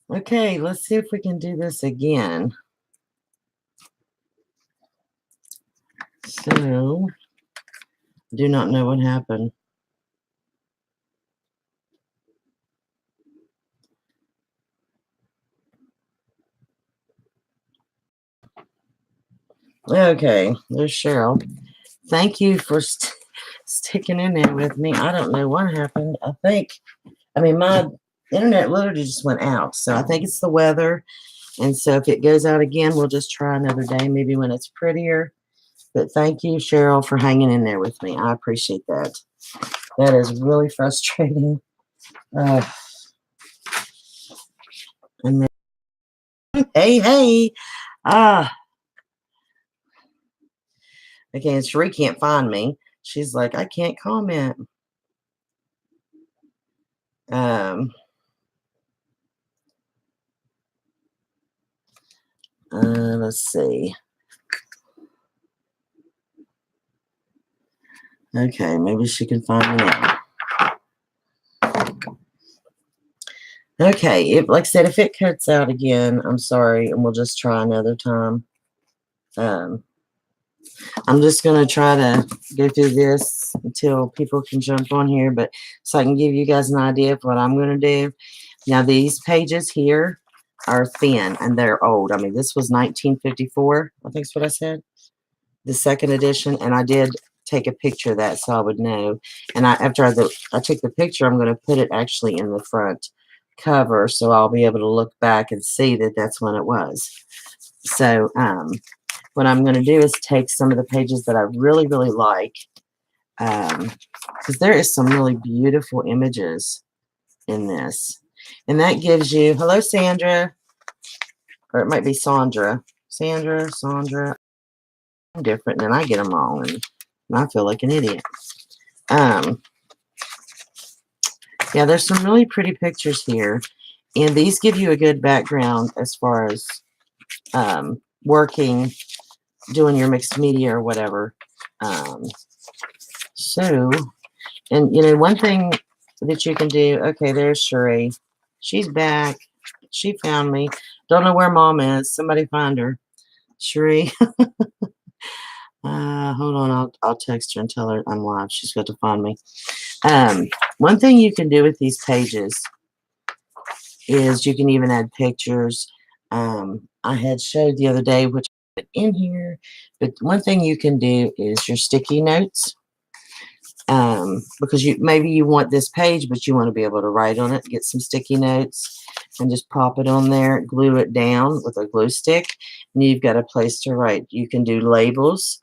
Okay, let's see if we can do this again. So, do not know what happened. Okay, there's Cheryl. Thank you for sticking in there with me. I don't know what happened. I mean, my internet literally just went out. So I think it's the weather. And so if it goes out again, we'll just try another day, maybe when it's prettier. But thank you, Cheryl, for hanging in there with me. I appreciate that. That is really frustrating. Uh, and then, hey. Ah, okay, and Sheree can't find me. She's like, I can't comment. Um, let's see. Okay, maybe she can find me now. Okay, like I said, if it cuts out again, I'm sorry, and we'll just try another time. I'm just going to try to go through this until people can jump on here, but so I can give you guys an idea of what I'm going to do. Now, these pages here are thin, and they're old. I mean, this was 1954, I think is what I said, the second edition, and I did take a picture of that so I would know. And after I took the picture, I'm going to put it actually in the front cover so I'll be able to look back and see that that's when it was. So what I'm going to do is take some of the pages that I really, really like, because there is some really beautiful images in this. And that gives you, hello, Sandra, or it might be Sandra. Sandra. I'm different, and I get them wrong, and I feel like an idiot. Yeah, there's some really pretty pictures here, and these give you a good background as far as working, doing your mixed media or whatever. So, and you know, one thing that you can do, okay, there's Sheree. She's back. She found me. Don't know where mom is. Somebody find her. Sheree. Hold on. I'll text her and tell her I'm live. She's got to find me. One thing you can do with these pages is you can even add pictures. I had showed the other day, which I put in here, but one thing you can do is your sticky notes. Because maybe you want this page, but you want to be able to write on it, get some sticky notes, and just pop it on there, glue it down with a glue stick, and you've got a place to write. You can do labels.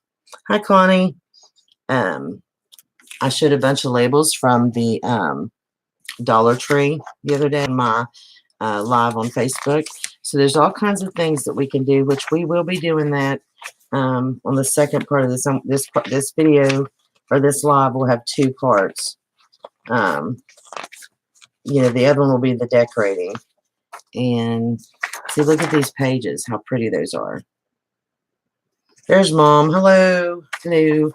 Hi, Connie. I showed a bunch of labels from the Dollar Tree the other day in my live on Facebook. So there's all kinds of things that we can do, which we will be doing that on the second part of this video, or this live will have two parts. You know, the other one will be the decorating. And see, look at these pages, how pretty those are. There's mom. Hello. Hello.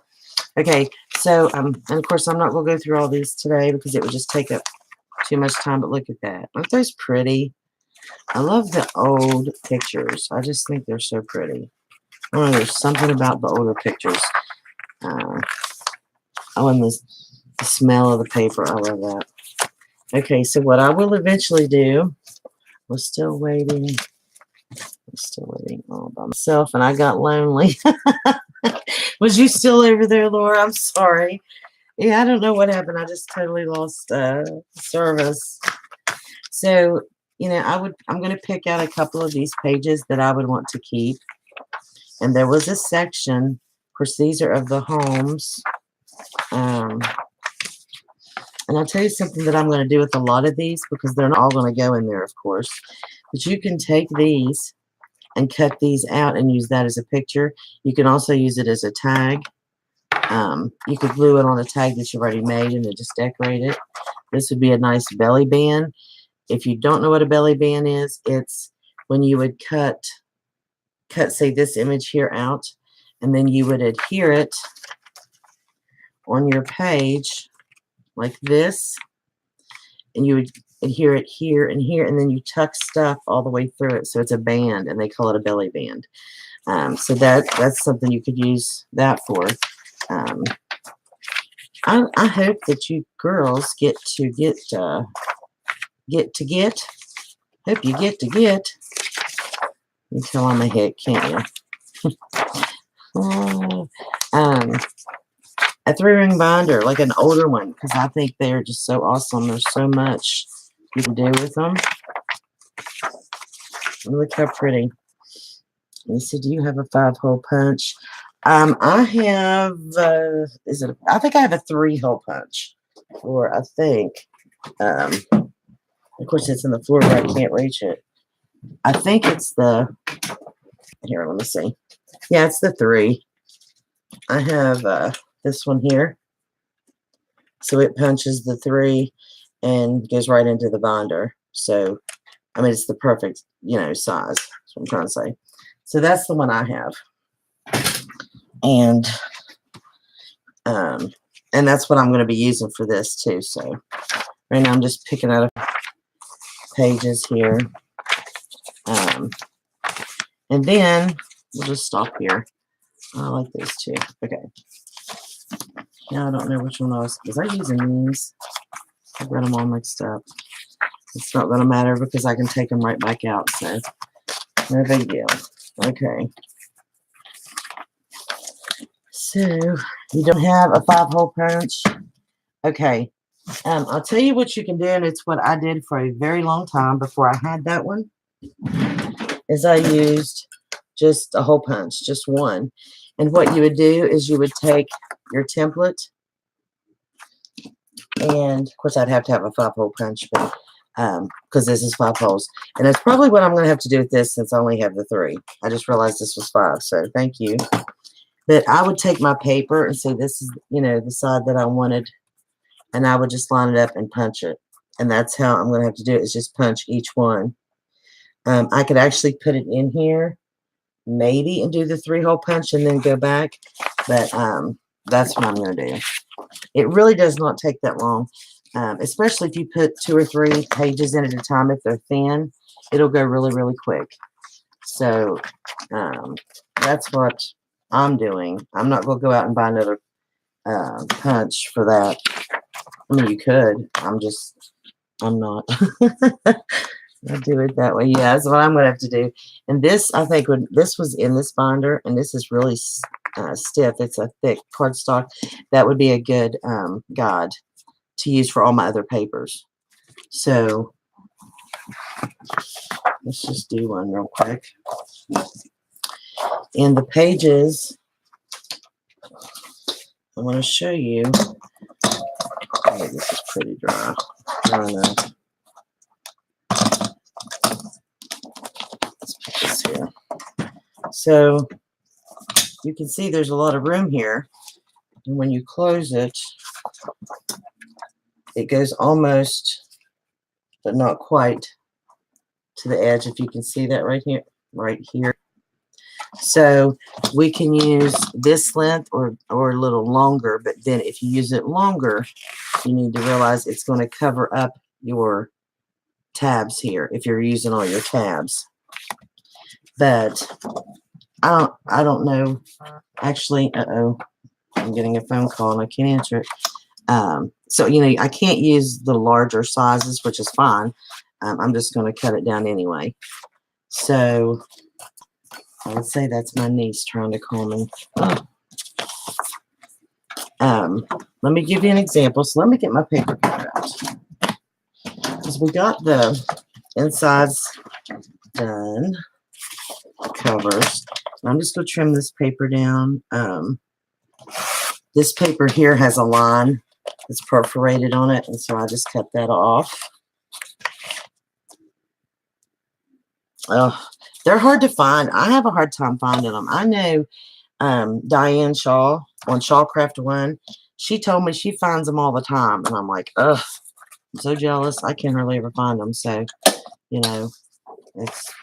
Okay, so and of course I'm not going to go through all these today because it would just take up too much time, but look at that. Aren't those pretty? I love the old pictures. I just think they're so pretty. I don't know, there's something about the older pictures. Oh, and the smell of the paper. I love that. Okay, so what I will eventually do, we're still waiting. I'm still waiting all by myself, and I got lonely. Was you still over there, Laura? I'm sorry. Yeah, I don't know what happened. I just totally lost service. So, you know, I'm going to pick out a couple of these pages that I would want to keep. And there was a section, of course, these are of the homes. And I'll tell you something that I'm going to do with a lot of these, because they're not all going to go in there, of course. But you can take these and cut these out and use that as a picture. You can also use it as a tag. You could glue it on a tag that you've already made and then just decorate it. This would be a nice belly band. If you don't know what a belly band is, it's when you would cut, say, this image here out, and then you would adhere it on your page like this, and you would adhere it here and here, and then you tuck stuff all the way through it, so it's a band, and they call it a belly band. So that's something you could use that for. I hope that you girls get. Hope you get to get. You can tell I'm a hick, can't you? A 3-ring binder, like an older one, because I think they're just so awesome. There's so much you can do with them. Look how pretty. Let me see, do you have a 5-hole punch? I have, I think I have a 3-hole punch. Or I think, of course it's in the floor where I can't reach it. I think it's the, here, let me see. Yeah, it's the 3. I have this one here. So it punches the 3 and goes right into the binder. So, I mean, it's the perfect, size. That's what I'm trying to say. So that's the one I have. And that's what I'm going to be using for this too. So right now I'm just picking out pages here. And then we'll just stop here. I like those two. Okay. Now I don't know which one I was using these. I've got them all mixed up. It's not going to matter because I can take them right back out. So no big deal. Okay. So you don't have a 5-hole punch? Okay. I'll tell you what you can do, and it's what I did for a very long time before I had that one, is I used just a hole punch, just one. And what you would do is you would take your template, and of course I'd have to have a 5-hole punch, but because this is 5 holes. And that's probably what I'm going to have to do with this since I only have the 3. I just realized this was 5, so thank you. But I would take my paper and say this is, the side that I wanted, and I would just line it up and punch it. And that's how I'm going to have to do it, is just punch each one. I could actually put it in here, maybe, and do the 3-hole punch and then go back. But that's what I'm going to do. It really does not take that long, especially if you put 2 or 3 pages in at a time. If they're thin, it'll go really, really quick. So that's what I'm doing. I'm not going to go out and buy another punch for that. I mean, you could. I'm not. I'll do it that way. Yeah, that's what I'm going to have to do. And this, I think, this was in this binder, and this is really stiff. It's a thick cardstock. That would be a good guide to use for all my other papers. So let's just do one real quick. In the pages, I want to show you. Oh, this is pretty dry. Dry enough. Let's put this here. So you can see there's a lot of room here. And when you close it, it goes almost, but not quite, to the edge. If you can see that right here. Right here. So we can use this length or a little longer, but then if you use it longer, you need to realize it's going to cover up your tabs here if you're using all your tabs. But I don't know. Actually, I'm getting a phone call and I can't answer it. So I can't use the larger sizes, which is fine. I'm just going to cut it down anyway. So I would say that's my niece trying to call me. Let me give you an example. So let me get my paper cut out. Because we got the insides done, covers. I'm just going to trim this paper down. This paper here has a line that's perforated on it, and so I just cut that off. They're hard to find. I have a hard time finding them. I know Diane Shaw on Shawcraft One. She told me she finds them all the time, and I'm like, ugh, I'm so jealous. I can't hardly ever find them. So, it's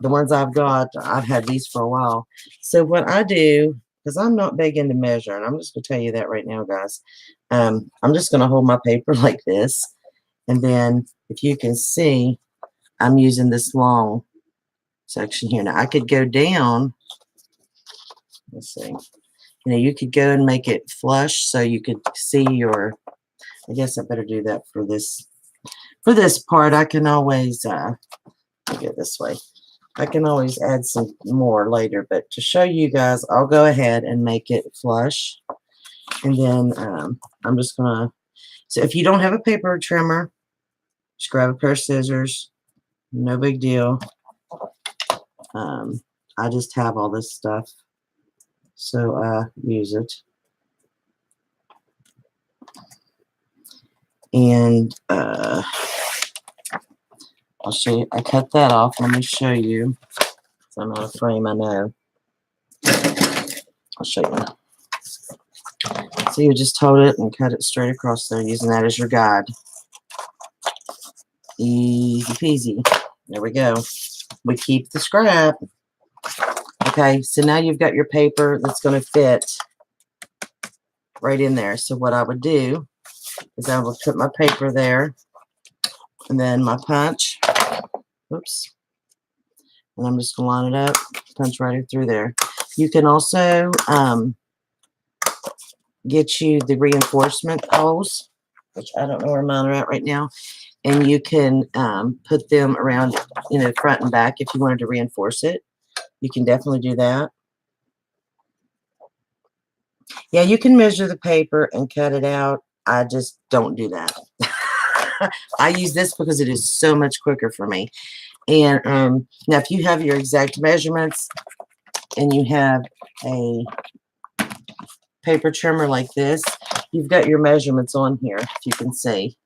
the ones I've got. I've had these for a while. So what I do, because I'm not big into measuring, I'm just going to tell you that right now, guys. I'm just going to hold my paper like this, And then if you can see, I'm using this long section here. Now I could go down. Let's see. You could go and make it flush so you could see your, I guess I better do that for this. For this part, I can always, go this way. I can always add some more later, but to show you guys, I'll go ahead and make it flush. And then I'm just going to, so if you don't have a paper trimmer, just grab a pair of scissors. No big deal. I just have all this stuff, so I use it. And I'll show you. I cut that off. Let me show you. So I'm out of frame, I know. I'll show you. So you just hold it and cut it straight across there, using that as your guide. Easy peasy. There we go. We keep the scrap. Okay, so now you've got your paper that's going to fit right in there. So what I would do is I will put my paper there, and then my punch. Oops. And I'm just going to line it up, punch right through there. You can also get you the reinforcement holes, which I don't know where mine are at right now. And you can put them around, front and back if you wanted to reinforce it. You can definitely do that. Yeah, you can measure the paper and cut it out. I just don't do that. I use this because it is so much quicker for me. And now if you have your exact measurements and you have a paper trimmer like this, you've got your measurements on here, if you can see.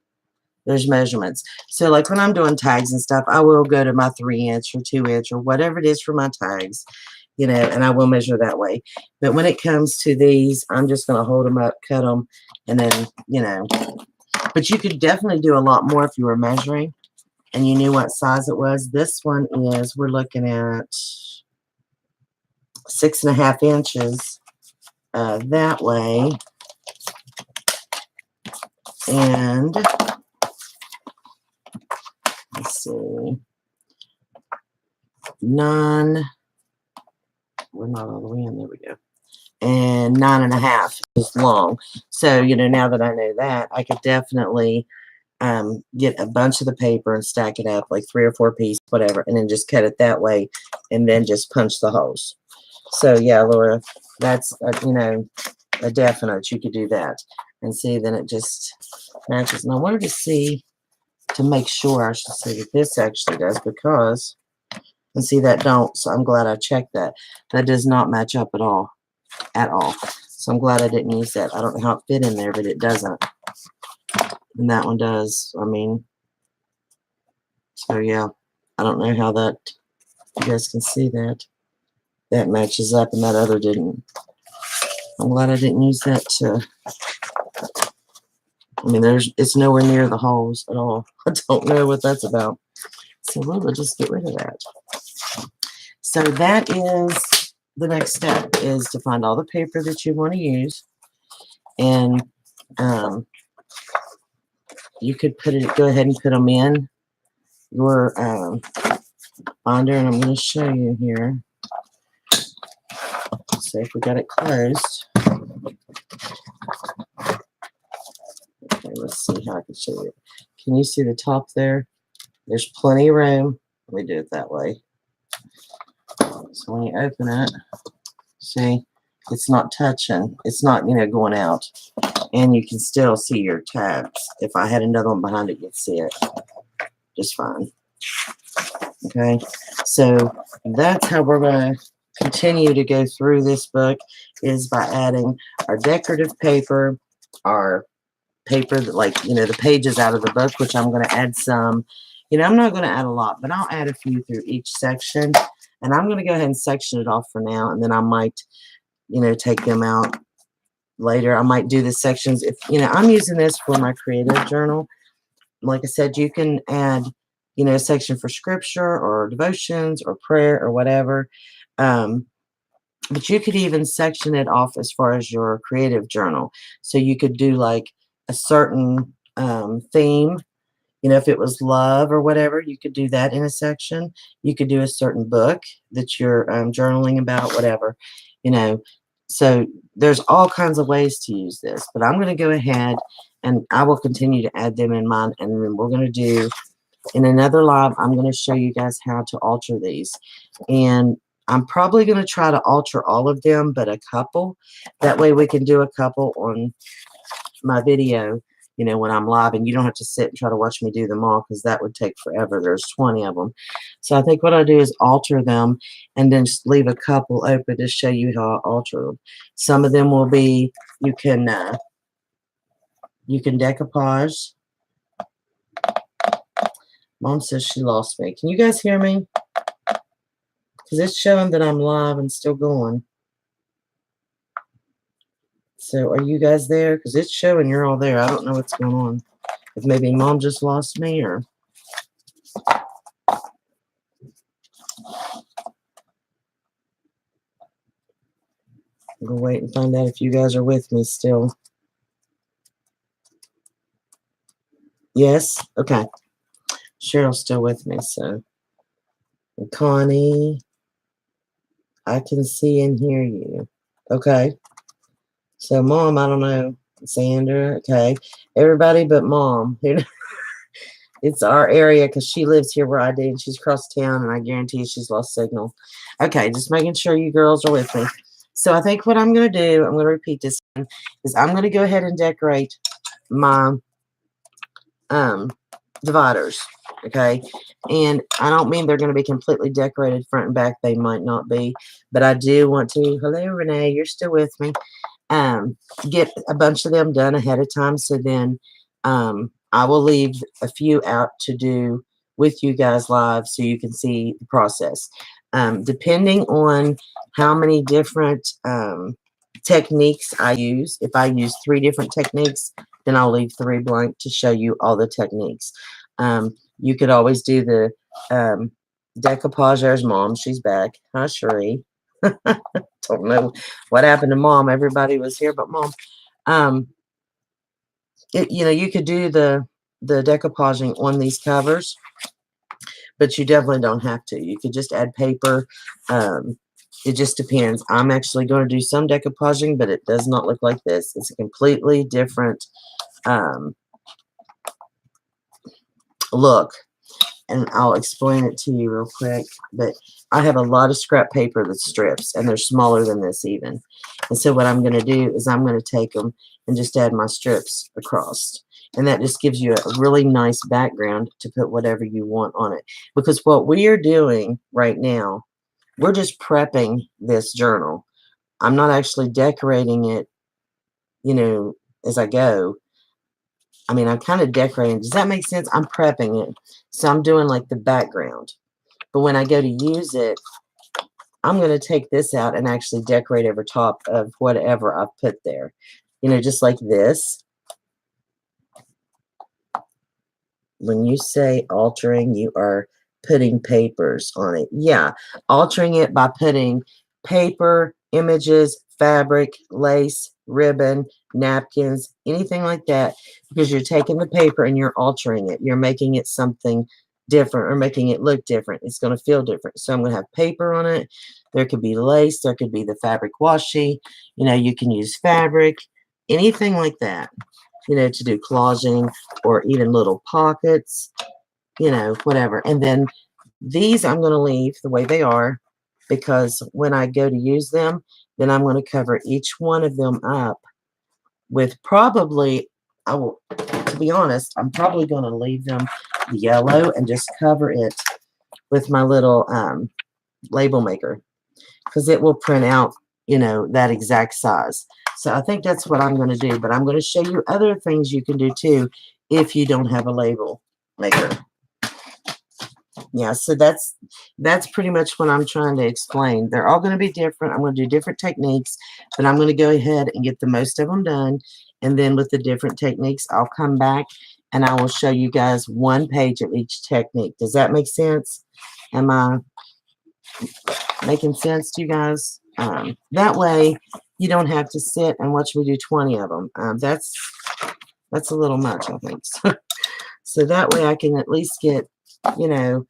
There's measurements. So like when I'm doing tags and stuff, I will go to my 3-inch or 2-inch or whatever it is for my tags, and I will measure that way. But when it comes to these, I'm just going to hold them up, cut them, and then, but you could definitely do a lot more if you were measuring and you knew what size it was. This one is, we're looking at 6.5 inches that way. And let's see, we're not all the way in, there we go, and 9.5 is long. So, now that I know that, I could definitely get a bunch of the paper and stack it up like 3 or 4 pieces, whatever, and then just cut it that way, and then just punch the holes. So, yeah, Laura, that's, a definite. You could do that. And see, then it just matches. And I wanted to see, to make sure, I should say, that this actually does, because, and see, that don't, so I'm glad I checked that. That does not match up at all. So I'm glad I didn't use that. I don't know how it fit in there, but it doesn't. And that one does. So yeah, I don't know how that, you guys can see that. That matches up and that other didn't. I'm glad I didn't use that to, it's nowhere near the holes at all. I don't know what that's about. So we'll just get rid of that. So that is the next step, is to find all the paper that you want to use. And you could go ahead and put them in your binder. And I'm going to show you here. Let's see if we got it closed. Okay, let's see how I can show you. Can you see the top there? There's plenty of room. Let me do it that way. So when you open it, see, it's not touching. It's not, going out. And you can still see your tabs. If I had another one behind it, you'd see it just fine. Okay, so that's how we're going to continue to go through this book, is by adding our decorative paper, our paper that, like, the pages out of the book, which I'm going to add some. I'm not going to add a lot, but I'll add a few through each section. And I'm going to go ahead and section it off for now, and then I might, take them out later. I might do the sections. If, I'm using this for my creative journal. Like I said, you can add, a section for scripture or devotions or prayer or whatever. But you could even section it off as far as your creative journal. So you could do like a certain theme, You know, if it was love or whatever, you could do that in a section. You could do a certain book that you're journaling about, whatever, you know. So there's all kinds of ways to use this, but I'm going to go ahead and I will continue to add them in mine. And then we're going to do in another live, I'm going to show you guys how to alter these. And I'm probably going to try to alter all of them, but a couple. That way we can do a couple on my video, you know, when I'm live, and you don't have to sit and try to watch me do them all because that would take forever. There's 20 of them. So I think what I'll do is alter them and then just leave a couple open to show you how I alter them. Some of them will be, you can decoupage. Mom says she lost me. Can you guys hear me? Because it's showing that I'm live and still going. So are you guys there? Because it's showing you're all there. I don't know what's going on. If maybe Mom just lost me or... I'm going to wait and find out if you guys are with me still. Yes? Okay. Cheryl's still with me, so... And Connie, I can see and hear you. Okay. So, Mom, I don't know. Sandra, okay. Everybody but Mom. It's our area because she lives here where I do, and she's across town, and I guarantee you she's lost signal. Okay, just making sure you girls are with me. So I think what I'm going to do, I'm going to repeat this, is I'm going to go ahead and decorate my dividers, okay? And I don't mean they're going to be completely decorated front and back. They might not be, but I do want to, hello, Renee, you're still with me, get a bunch of them done ahead of time, so then I will leave a few out to do with you guys live so you can see the process. Depending on how many different techniques I use, if I use 3 different techniques, then I'll leave 3 blank to show you all the techniques. You could always do the decoupage. There's Mom. She's back. Hi, Cherie. Don't know what happened to Mom. Everybody was here but Mom. You know, you could do the decoupaging on these covers, but you definitely don't have to. You could just add paper. It just depends. I'm actually going to do some decoupaging, but it does not look like this. It's a completely different look. And I'll explain it to you real quick. But I have a lot of scrap paper that strips, and they're smaller than this even. And so what I'm going to do is I'm going to take them and just add my strips across. And that just gives you a really nice background to put whatever you want on it. Because what we are doing right now, we're just prepping this journal. I'm not actually decorating it, you know, as I go. I mean, I'm kind of decorating. Does that make sense? I'm prepping it. So I'm doing like the background. But when I go to use it, I'm going to take this out and actually decorate over top of whatever I've put there. You know, just like this. When you say altering, you are putting papers on it. Yeah, altering it by putting paper, images, fabric, lace, ribbon, napkins, anything like that, because you're taking the paper and you're altering it. You're making it something different or making it look different. It's going to feel different. So I'm going to have paper on it. There could be lace. There could be the fabric washi. You know, you can use fabric, anything like that, you know, to do collaging or even little pockets, you know, whatever. And then these I'm going to leave the way they are, because when I go to use them, then I'm going to cover each one of them up with probably, to be honest, I'm probably going to leave them yellow and just cover it with my little label maker, because it will print out, you know, that exact size. So I think that's what I'm going to do, but I'm going to show you other things you can do too if you don't have a label maker. Yeah, so that's pretty much what I'm trying to explain. They're all going to be different. I'm going to do different techniques, but I'm going to go ahead and get the most of them done. And then with the different techniques, I'll come back and I will show you guys one page of each technique. Does that make sense? Am I making sense to you guys? That way you don't have to sit and watch me do 20 of them. That's a little much, I think. So that way I can at least get, you know,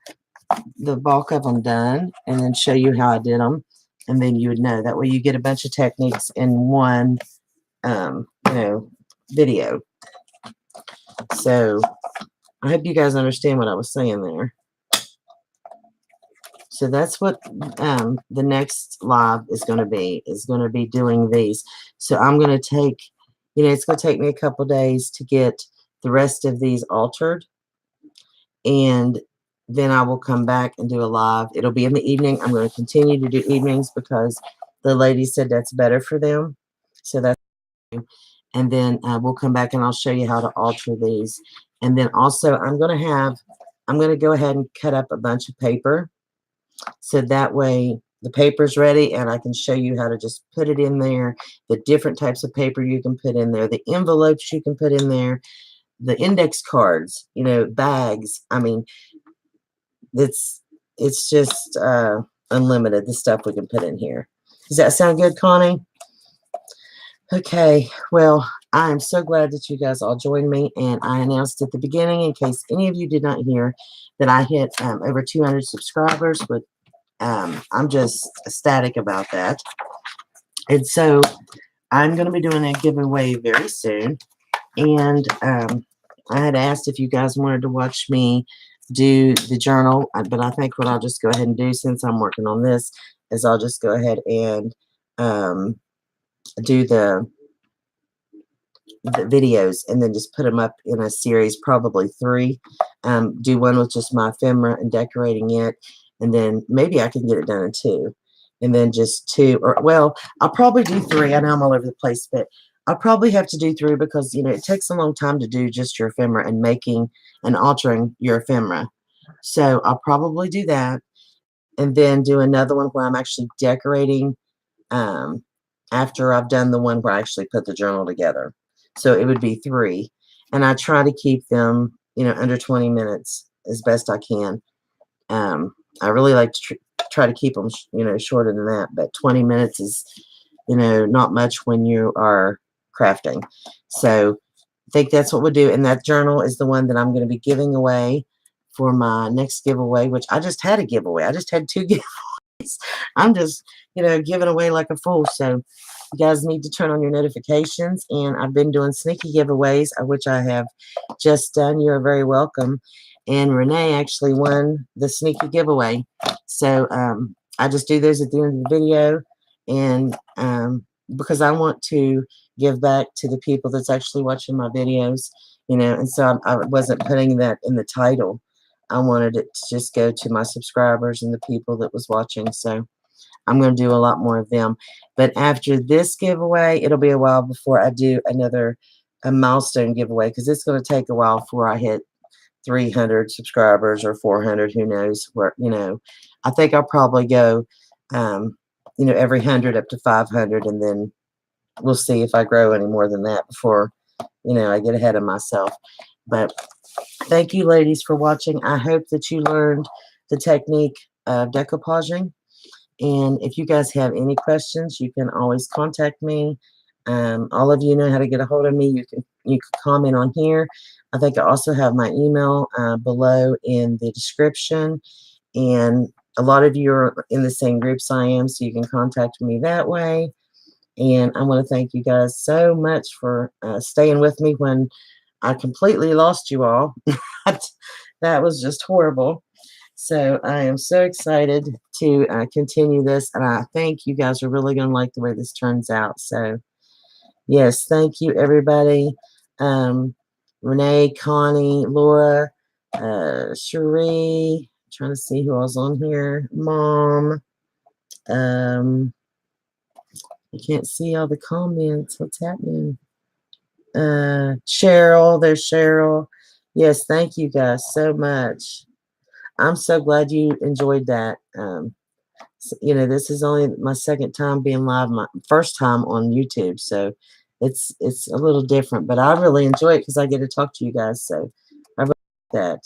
the bulk of them done and then show you how I did them. And then you would know. That way you get a bunch of techniques in one, you know, video. So I hope you guys understand what I was saying there. So that's what the next live is going to be. Is going to be doing these. So I'm going to take, you know, it's going to take me a couple days to get the rest of these altered. And then I will come back and do a live. It'll be in the evening. I'm going to continue to do evenings because the lady said that's better for them. So that's, and then we'll come back and I'll show you how to alter these. And then also I'm going to go ahead and cut up a bunch of paper. So that way the paper's ready and I can show you how to just put it in there, the different types of paper you can put in there, the envelopes you can put in there, the index cards, you know, bags. I mean, it's just unlimited, the stuff we can put in here. Does that sound good, Connie? Okay, well, I am so glad that you guys all joined me, and I announced at the beginning, in case any of you did not hear, that I hit over 200 subscribers, but I'm just ecstatic about that. And so I'm going to be doing a giveaway very soon, and I had asked if you guys wanted to watch me do the journal, but I think what I'll just go ahead and do, since I'm working on this, is I'll just go ahead and do the videos and then just put them up in a series, probably 3. Do one with just my ephemera and decorating it, and then maybe I can get it done in 2, and then just 2, or well, I'll probably do 3. I know I'm all over the place, but I'll probably have to do 3 because, you know, it takes a long time to do just your ephemera and making and altering your ephemera. So I'll probably do that, and then do another one where I'm actually decorating after I've done the one where I actually put the journal together. So it would be 3, and I try to keep them, you know, under 20 minutes as best I can. I really like to try to keep them, you know, shorter than that, but 20 minutes is, you know, not much when you are crafting. So I think that's what we'll do. And that journal is the one that I'm going to be giving away for my next giveaway, which I just had a giveaway. I just had 2 giveaways. I'm just, you know, giving away like a fool. So you guys need to turn on your notifications. And I've been doing sneaky giveaways, which I have just done. You're very welcome. And Renee actually won the sneaky giveaway. So I just do those at the end of the video. And because I want to give back to the people that's actually watching my videos, you know, and so I wasn't putting that in the title. I wanted it to just go to my subscribers and the people that was watching. So I'm going to do a lot more of them. But after this giveaway, it'll be a while before I do a milestone giveaway, because it's going to take a while before I hit 300 subscribers or 400, who knows where, you know. I think I'll probably go, you know, every 100 up to 500, and then we'll see if I grow any more than that before, you know, I get ahead of myself. But thank you, ladies, for watching. I hope that you learned the technique of decoupaging. And if you guys have any questions, you can always contact me. All of you know how to get a hold of me. You can comment on here. I think I also have my email below in the description. And a lot of you are in the same groups I am, so you can contact me that way. And I want to thank you guys so much for staying with me when I completely lost you all. That was just horrible. So I am so excited to continue this, and I think you guys are really going to like the way this turns out. So yes, thank you, everybody. Renee, Connie, Laura, Cherie, trying to see who else on here. Mom. I can't see all the comments. What's happening? Cheryl, there's Cheryl. Yes, thank you guys so much. I'm so glad you enjoyed that. You know, this is only my second time being live, my first time on YouTube, so it's a little different, but I really enjoy it because I get to talk to you guys. So I really like that.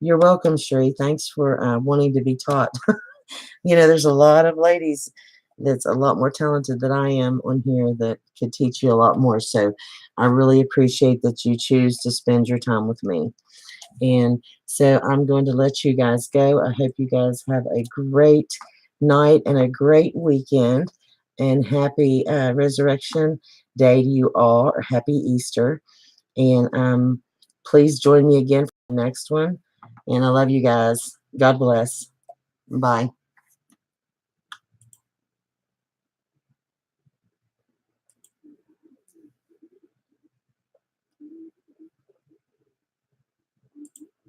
You're welcome, Sheree. Thanks for wanting to be taught. You know, there's a lot of ladies that's a lot more talented than I am on here that could teach you a lot more. So I really appreciate that you choose to spend your time with me. And so I'm going to let you guys go. I hope you guys have a great night and a great weekend. And happy Resurrection Day to you all, or happy Easter. And please join me again for the next one. And I love you guys. God bless. Bye.